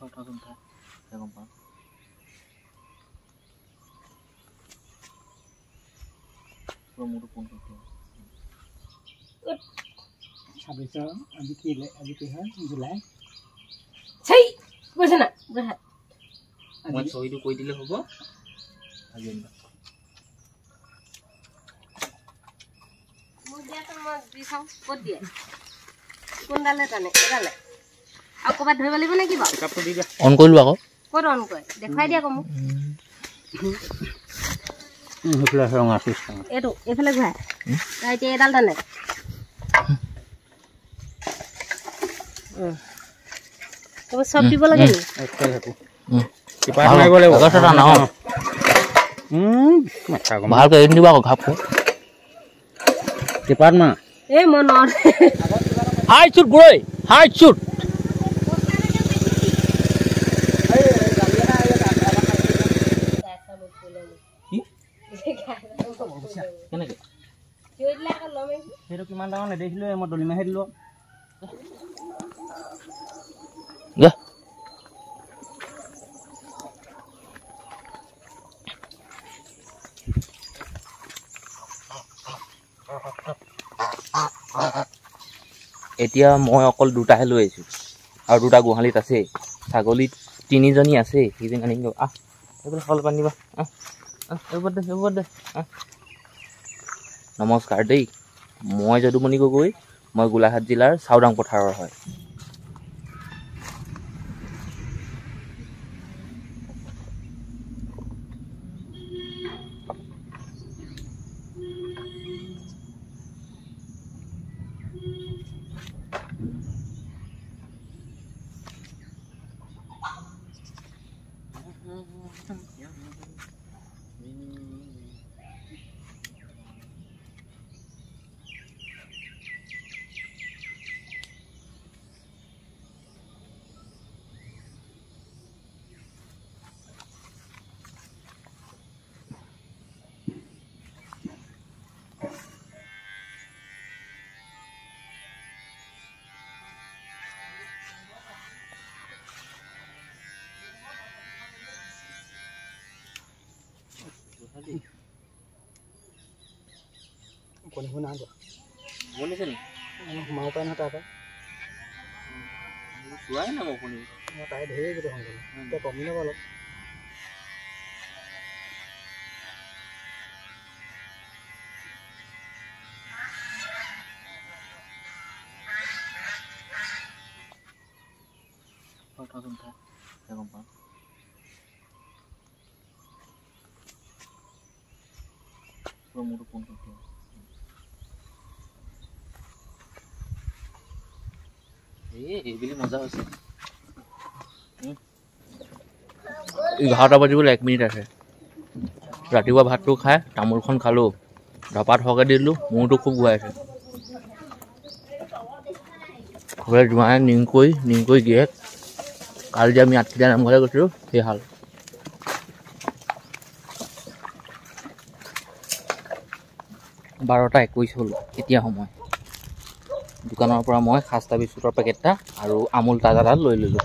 July মই সহিটো কৈ দিলে হ'ব আজি মই দিয়া তো মই দি খাও কত দিয়ে কোন ডালে টানে এডালে আৰু কবাত ধৰিব লাগিব নে কি বা কাপটো দি দিয়া অন কৰিলো আকৌ কত অন কৰে দেখাই দিয়া কম হেফলা ৰঙা সিস্টেম এটো এফালে ঘাই তাইতে এডাল টানে তো সব দিব লাগে নি একটা দেখো টিপাত মাৰিব লাগিব আগছটা না মাথা গম ভালকৈ এৰি দিবা আকৌ ঘাপটো টিপাত মা এ মনৰ হাই শুট গৈ হাই শুট কেনেকে জয়লা লমে হেটো কিমান ডাঙৰ নেদেখিলো মই দলিমাহে দিলো যা এতিয়া মই অকল দুটাহে লৈ আহিছো আৰু দুটা গোহালিত আছে ছাগলী তিনিজনী আছে কিদিন আনিব এইবোৰ হল পানিবা এইবোৰ দে নমস্কাৰ দেই মই যদুমণি গগৈ মই গোলাঘাট জিলাৰ চাওদাং পথাৰৰ হয় কোন কোন আছো বলিছে নি মাও পাই না তাতে সুৱাই না মই কোনি মই তাই ধেই গতে হল তে কমি না বলো কথা কথা গম পা 11টা বাজিবলৈ 1 মিনিট আছে ৰাতিপুৱা ভাতটো খাই তামোলখন খালো ধপাত হকে দিলো মোৰটো খুব গুৱাই আছে ঘৰে জুৱাই নিংকৈ গিয়ে কাল যে আমি আটকিলা নাম ঘৰে গৈছিলো সেই হাল বাৰটা 21 হল এতিয়া সময় দোকানৰ পৰা মই খাস্তা বিস্কুটৰ পেকেটটা আৰু আমুল তাজাডাল লৈ ললো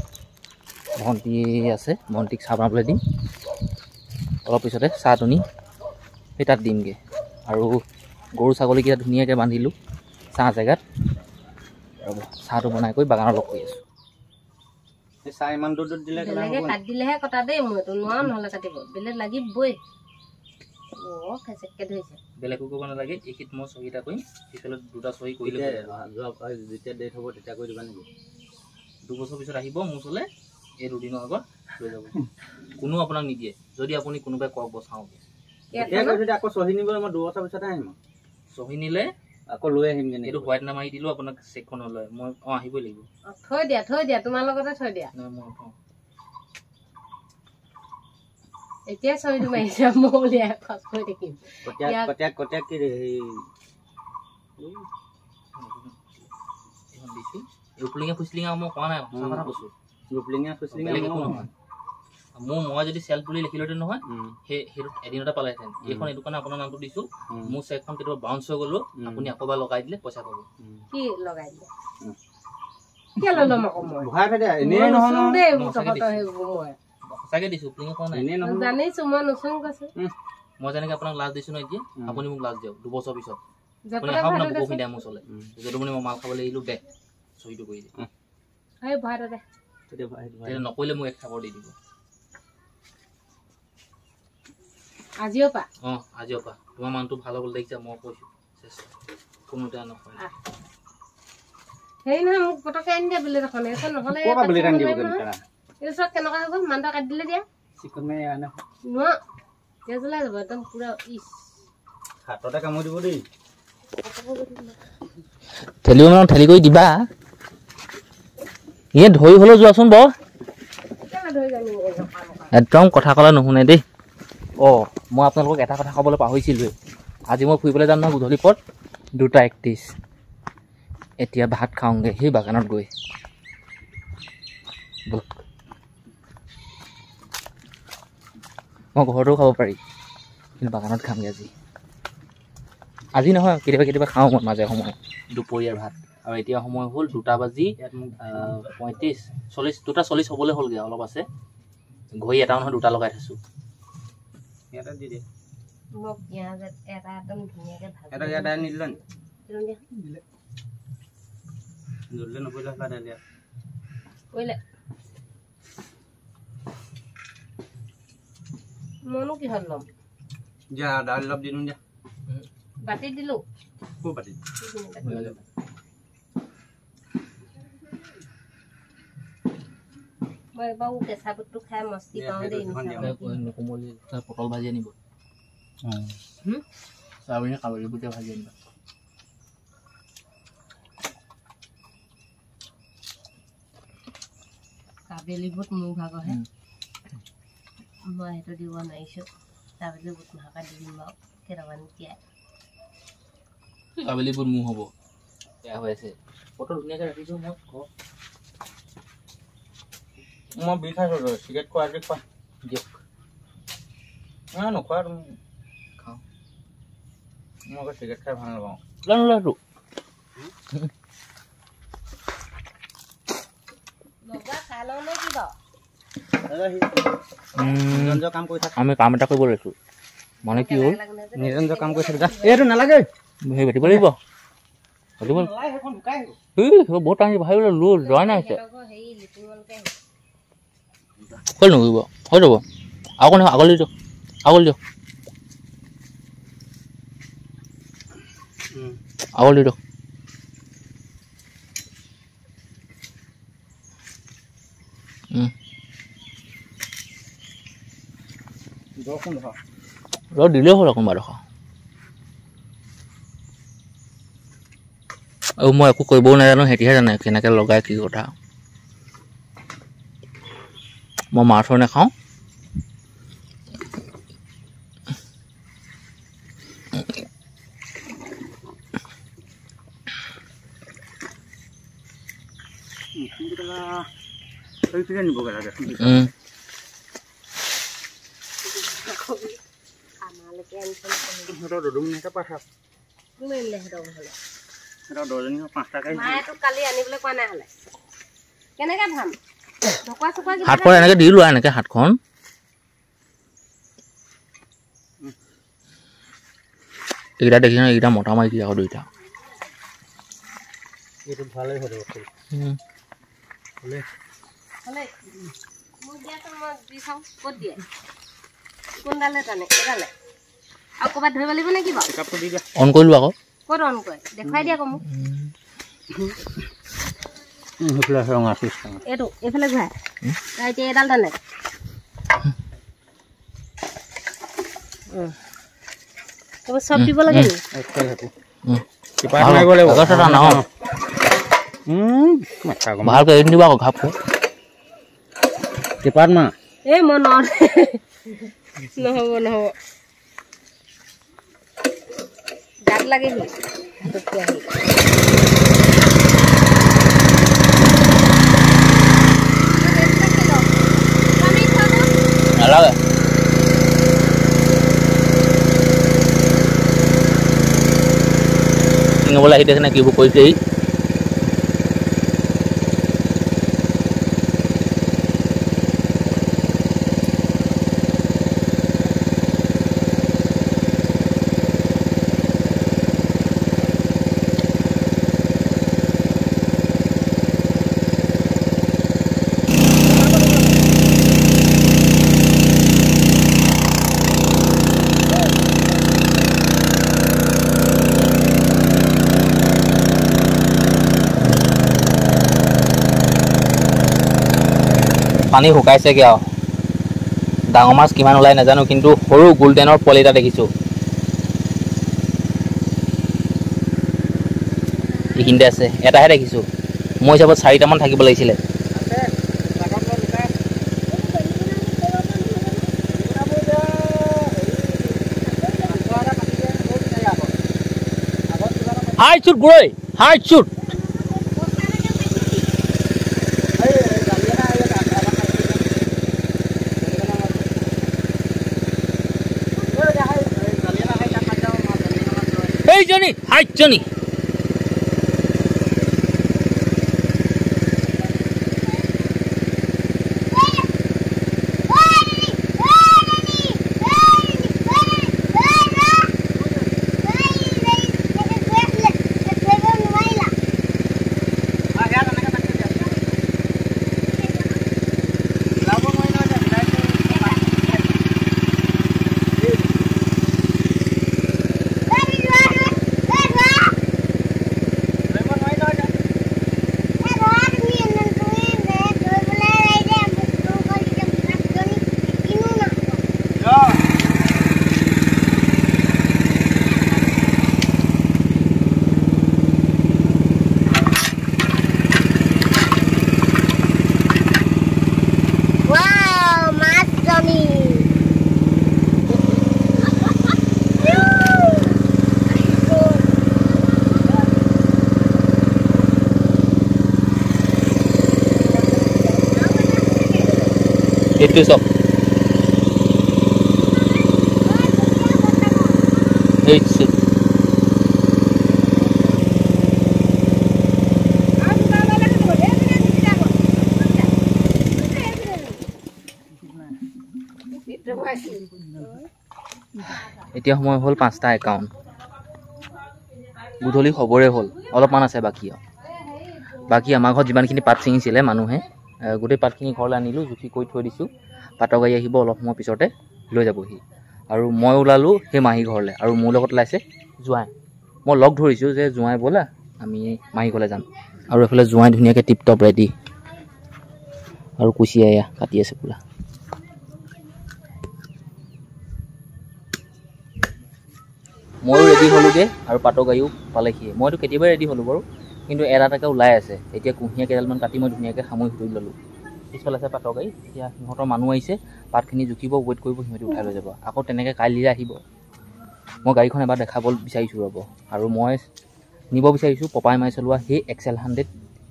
ভন্টি আছে ভন্টিক চাহ বনাবলৈ দিম অলপ পিছতে চাহ টনি হেতাত দিমগে আৰু গৰু ছাগলী কিটা ধুনীয়াকৈ বান্ধিলো চাহ জেগাত চাহটো বনাই কৈ বাগানৰ লগ কৰি আছো এই চাহ ইমান দূৰ দিলে লাগে কাট দিলেহে কটা দেই মইতো নোৱা নহলে কাটিব বেলে লাগিবই ও কেচকে ধইছে বেলেগ কব নালাগে একিত মই সহিটা কই পিছলে দুটা সহি কইলে যেতিয়া ডেট হ'ব তেতিয়া কই দিবা নেকি 2 বছৰ পিছত আহিব মুছলে এই দুদিনৰ আগত লৈ যাব কোনো আপোনাক নিদিয়ে যদি আপুনি কোনোবাই কক বসাও এতিয়া যদি আকৌ সহি নিবলৈ মই 2 বছৰ পিছত আহিম সহি নিলে আকৌ লৈ আহিম কেনে এটো হোৱাইট নাম আহি দিলো আপোনাক চেকখন লয় মই আহিবই লাগিব থৈ দিয়া তোমাৰ লগতে থৈ দিয়া না মই এতিয়া সহি তুমি আহিছা মোলিয়া খস কই দেখিম কটিয়া কি ৰে এখন দিছি ফুসলিঙা মই কোৱা নাই কথা কৈছো ফুসলিঙা মই যদি সেল পুলি লিখিলতে নহয় হে এদিনটা পালাইছেন এখন এটো কাৰণে আপোনাৰ নামটো দিছো মোৰ চেকখন কেটো বাউন্স হৈ গলো আপুনি আকবা লগাই দিলে পইচা পাব কি লগাই দিলে কেলে লম আকৌ মই ভয় ফেদে এনে নহয় ন দে মুখত হে মই সঁচাকে দিছো আপুনি কোৱা নাই এনে নহয় জানিছো মই নুচুং কৈছো মই যেনেকে আপোনাক লাজ দিছো ন এতিয়া আপুনি মোক লাজ দিয়ক 2 বছৰ পিছত আপুনি জপৰা খাওক না ভাত বুকু ফিদাই মোৰ চলে যদি আপুনি মই মাল খাবলৈ এৰিলো দে চহিটো কৰি দে এই ভাত দে তেতিয়া নকৰিলে মোক 1 খাবৰ দি দিব আজিও পা আজিৰ পৰা তোমাৰ মানুহটো ভাল হ'বলৈ দেখিছা মই কৈছো কোনোটা নকয় হেই নহয় মোক পটকে আনি দিয়া বুলি দেখোন এইখন নহ'লে কোৱা বুলি ৰান্ধি দিব এই চব কেনেকুৱা হৈ গ'ল মানটা কাটি দিলে দিয়া চিকন মে আনা নোৱা তেজলাই যাব একদম পুৰা ইস হাততে কামুৰি দিব দেই ঠেলি কৰি দিবা ইয়ে ধৰি হ'লেও যোৱাচোন বৰ একদম কথা ক'লে নুশুনে দেই মই আপোনালোকক এটা কথা ক'বলৈ পাহৰিছিলোঁৱে আজি মই ফুৰিবলৈ যাম নহয় গধূলি পথ 2:31 এতিয়া ভাত খাওঁগৈ সেই বাগানত গৈ মই ঘৰতো খাব পাৰি কিন্তু বাগানত খামগৈ আজি নহয় কেতিয়াবা খাওঁ মই মাজে সময়ে দুপৰীয়াৰ ভাত আৰু এতিয়া সময় হ'ল 2:35 2:40 হ'বলৈ হ'লগৈ অলপ আছে ঘড়ী এটা নহয় 2টা লগাই থৈছোঁ এটা দি দে মোক পিয়াজ এটা একদম ধুনীয়াকৈ ভাজি এটা নিদিলে দিলে জলদি নপৰিলে হলা দে কৰিলে মনো কি হ'ল ল'ম যা দালি অলপ দি দিওঁ দিয়া বাতি দিলোঁ খুব বাতি মই বাৰু কেঁচা বুটটো খাই মস্তি পাওঁ দেই পটল ভাজি আনিব চাউল কাবুলী বুটে ভাজি আনিব কাবেলি বুট মোৰ ভাগৰহে মই সেইটো দিব নোৱাৰিছোঁ কাবেলি বুট ভাগৰ দি দিম বাৰু কেইটামান তিয়াই কাবেলি বুট মোৰ হ'ব বেয়া হৈ আছে পটল ধুনীয়াকৈ ৰাখিছোঁ মই বিল খাইছোঁ চিগাৰেট খোৱা আজি খোৱা দিয়ক নোখোৱা তুমি খাওঁ মই আকৌ চিগাৰেট খাই ভাল নাপাওঁ ল'ৰাটো খাই লওঁ নে কি বাৰু কাম কৰি থাক আমি কাম এটা কৰিব লৈছোঁ মানে কি হ'ল নিজৰ কাম কৰি থাক এইটো নালাগে সেই ভেটিব লাগিব বহুত টানি ভাবিব যোৱা নাই হৈছে ক'ল নকৰিব হৈ যাব আকৌ আগলৈ দিয়ক আগলৈ দিয়ক ৰ'দ দিলেই হ'ল অকণ বাৰশ আৰু মই একো কৰিবও নাজানো সিহঁতিহে জানে কেনেকৈ লগাই কি কথা মই মাছ নাখাওঁ হাতখন এনেকৈ দি লোৱা এনেকৈ হাতখন এইকেইটা দেখিছ এইকেইটা মতা মাইকী আকৌ দুইটা অন কৰিলো আকৌ ক'ত অন কৰে দেখুৱাই দিয়া আকৌ মোক এইটো এইফালে ঘূৰাই এতিয়া এডাল টানে চব দিব লাগে ভালকৈ এৰি দিবা আকৌ ঘাপকৈ টিপাত মা এই মই নহ'ব গাত লাগে নালাগে চিঙিবলৈ আহি দেখে নে কিবোৰ কৰিছে পানী শুকাইছেগৈ আৰু ডাঙৰ মাছ কিমান ওলাই নাজানো কিন্তু সৰু গোল্ডেনৰ পোৱালি এটা দেখিছোঁ এইখিনিতে আছে এটাহে দেখিছোঁ মই হিচাপত 4টামান থাকিব লাগিছিলে হাই চুট গৈ হাই চুট এই জনি হাই জনি এইটো চব এইটো এতিয়া সময় হ'ল 5টা 51 গধূলি খবৰে হ'ল অলপমান আছে বাকী আমাৰ ঘৰত যিমানখিনি পাত ছিঙিছিলে মানুহে গোটেই পাতখিনি ঘৰলৈ আনিলোঁ জুখি কৰি থৈ দিছোঁ পাতৰ গাড়ী আহিব অলপ সময় পিছতে লৈ যাবহি আৰু মই ওলালোঁ সেই মাহী ঘৰলৈ আৰু মোৰ লগত ওলাইছে জোঁৱাই মই লগ ধৰিছোঁ যে জোঁৱাই ব'লা আমি মাহী ঘৰলৈ যাম আৰু এইফালে জোঁৱাই ধুনীয়াকৈ টিপ টপ ৰেডি আৰু কুচিয়া এয়া কাটি আছে পুৰা ময়ো ৰেডি হ'লোগৈ আৰু পাতৰ গাড়ীও পালেহি মইতো কেতিয়াবাই ৰেডি হ'লোঁ বাৰু কিন্তু এটা এটাকৈ ওলাই আছে এতিয়া কুঁহিয়া কেইডালমান কাটি মই ধুনীয়াকৈ সামৰি ধুই ল'লোঁ পিছফালে আছে পাতৰ গাড়ী এতিয়া সিহঁতৰ মানুহ আহিছে পাতখিনি জুখিব ৱেইট কৰিব সিহঁতি উঠাই লৈ যাব আকৌ তেনেকৈ কাইলৈ আহিব মই গাড়ীখন এবাৰ দেখাব বিচাৰিছোঁ ৰ'ব আৰু মই নিব বিচাৰিছোঁ পপাই মাই চলোৱা সেই XL 100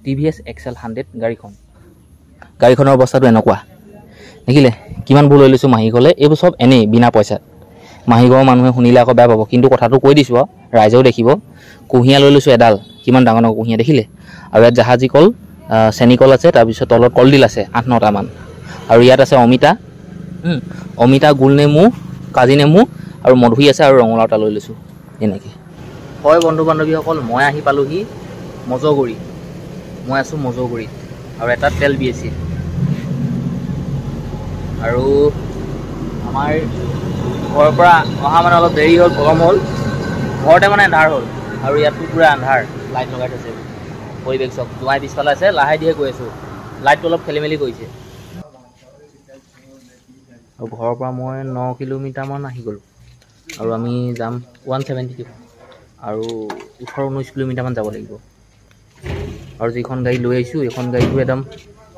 TVS XL 100 গাড়ীখনৰ অৱস্থাটো এনেকুৱা দেখিলে কিমান ভুল লৈ লৈছোঁ মাহী ঘৰলৈ এইবোৰ চব এনেই বিনা পইচাত মাহী ঘৰৰ মানুহে শুনিলে আকৌ বেয়া পাব কিন্তু কথাটো কৈ দিছোঁ আৰু ৰাইজেও দেখিব কুঁহিয়া লৈ লৈছোঁ এডাল কিমান ডাঙৰ ডাঙৰ কুঁহিয়া দেখিলে আৰু ইয়াত জাহাজী কল চেনি কল আছে তাৰপিছত তলত কলডিল আছে 8-9টামান আৰু ইয়াত আছে অমিতা গোল নেমু কাজি নেমু আৰু মধুৰি আছে আৰু ৰঙালাও এটা লৈ লৈছোঁ এনেকৈ হয় বন্ধু বান্ধৱীসকল মই আহি পালোঁহি মজগুৰি মই আছোঁ মজগুৰিত আৰু এটা তেল BSC আৰু আমাৰ ঘৰৰ পৰা অহা মানে অলপ দেৰি হ'ল গৰম হ'ল ঘৰতে মানে আন্ধাৰ হ'ল আৰু ইয়াতো পূৰা আন্ধাৰ লাইট লগাই থৈছে পৰিৱেশ চব জোঁৱাই পিছফালে আছে লাহে ধীৰে গৈ আছোঁ লাইটটো অলপ খেলি মেলি কৰিছে আৰু ঘৰৰ পৰা মই 9 কিলোমিটাৰমান আহি গ'লোঁ আৰু আমি যাম 170 আৰু 18-19 কিলোমিটাৰমান যাব লাগিব আৰু যিখন গাড়ী লৈ আহিছোঁ এইখন গাড়ীটো একদম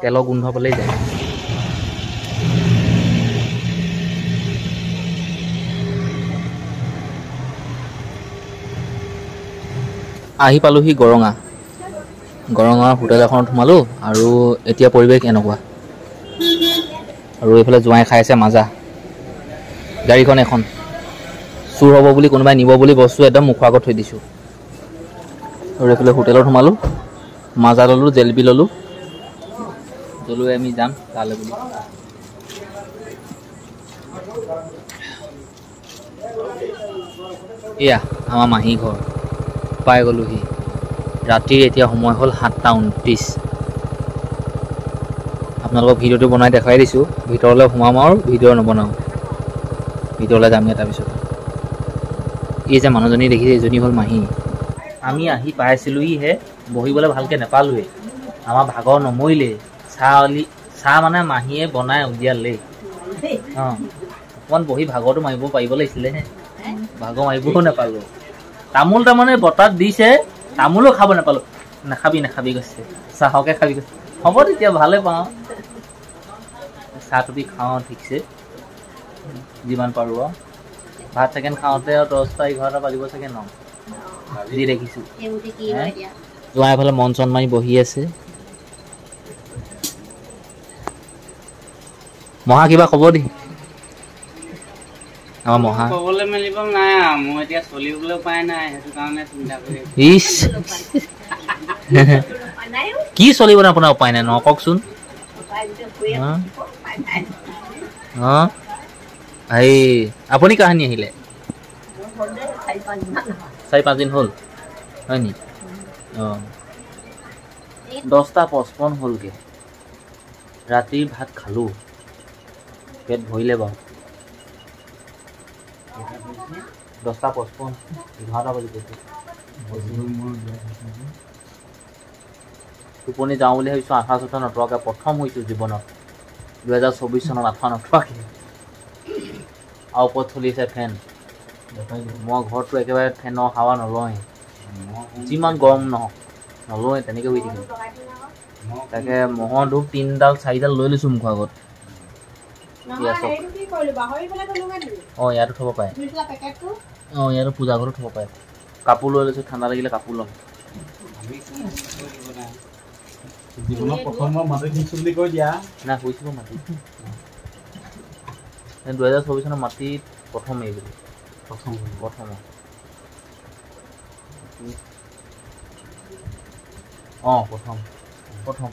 তেলৰ গোন্ধ পালেই যায় আহি পালোঁহি গৰঙাৰ হোটেল এখনত সোমালোঁ আৰু এতিয়া পৰিৱেশ এনেকুৱা আৰু এইফালে জোঁৱাই খাই আছে মাজা গাড়ীখন এখন চুৰ হ'ব বুলি কোনোবাই নিব বুলি বস্তু একদম মুখৰ আগত থৈ দিছোঁ আৰু এইফালে হোটেলত সোমালোঁ মাজা ল'লোঁ জেলেপি ল'লোঁ আমি যাম তালৈ বুলি এয়া আমাৰ মাহী ঘৰ পাই গ'লোহি ৰাতিৰ এতিয়া সময় হ'ল 7:29 আপোনালোকক ভিডিঅ'টো বনাই দেখাই দিছোঁ ভিতৰলৈ সোমাম আৰু ভিডিঅ' নবনাওঁ ভিতৰলৈ যামগৈ তাৰপিছত এই যে মানুহজনী দেখিছে এইজনী হ'ল মাহী আমি আহি পাইছিলোঁহিহে বহিবলৈ ভালকৈ নাপালোঁৱে আমাৰ ভাগৰ নমৰিলে চাহ মানে মাহীয়ে বনাই উলিয়ালেই অঁ অকণমান বহি ভাগৰটো মাৰিব পাৰিব লাগিছিলেহে ভাগৰ মাৰিবও নাপালোঁ তামোল তাৰমানে বতাত দিছে তামোলো খাব নাপালোঁ নাখাবি নাখাবি কৈছে চাহকে খাবি কৈছে হ'ব তেতিয়া ভালে পাওঁ চাহ টুপি খাওঁ ঠিকছে যিমান পাৰোঁ আৰু ভাত ছেকেণ্ড খাওঁতে আৰু 10টা 11টা বাজিব চাগে ন যি দেখিছোঁ যোৱা এফালে মন চন মাৰি বহি আছে মহা কিবা খবৰ দি আমাৰ মহা ক'বলৈ মেলিব নাই মোৰ এতিয়া চলিবলৈ উপায় নাই সেইটো কাৰণে চিন্তা কৰি ইছ কি চলিব আপোনাৰ উপায় নাই ন কওকচোন অঁ এই আপুনি কাহানি আহিলে 4-5 দিন হ'ল হয় নি অঁ 10টা 55 হ'লগৈ ৰাতিৰ ভাত খালোঁ পেট ভৰিলে বাৰু 10টা 55 11টা বাজি গৈছে টোপনি যাওঁ বুলি ভাবিছোঁ আঠা চঠা নতৰাকৈ প্ৰথম হৈছোঁ জীৱনত 2024 চনত আঠা নতৰাকৈ আৰু ওপৰত চলি আছে ফেন মই ঘৰটো একেবাৰে ফেনৰ হাৱা নলওঁৱেই যিমান গৰম নহওক নলওঁৱেই তেনেকৈ শুই থাকিম তাকে মহৰ ধূপ 3ডাল 4ডাল লৈ লৈছোঁ মুখৰ আগত অঁ ইয়াতো থ'ব পাৰে অঁ ইয়াতো পূজা ঘৰতো থ'ব পাৰে কাপোৰ লৈ লৈছোঁ ঠাণ্ডা লাগিলে কাপোৰ ল'ম জীৱনত প্ৰথম মাটি দিছোঁ বুলি কৈ দিয়া না কৈছিলোঁ মাটি 2024 চনৰ মাটিত প্ৰথম এইবুলি প্ৰথম অঁ প্ৰথম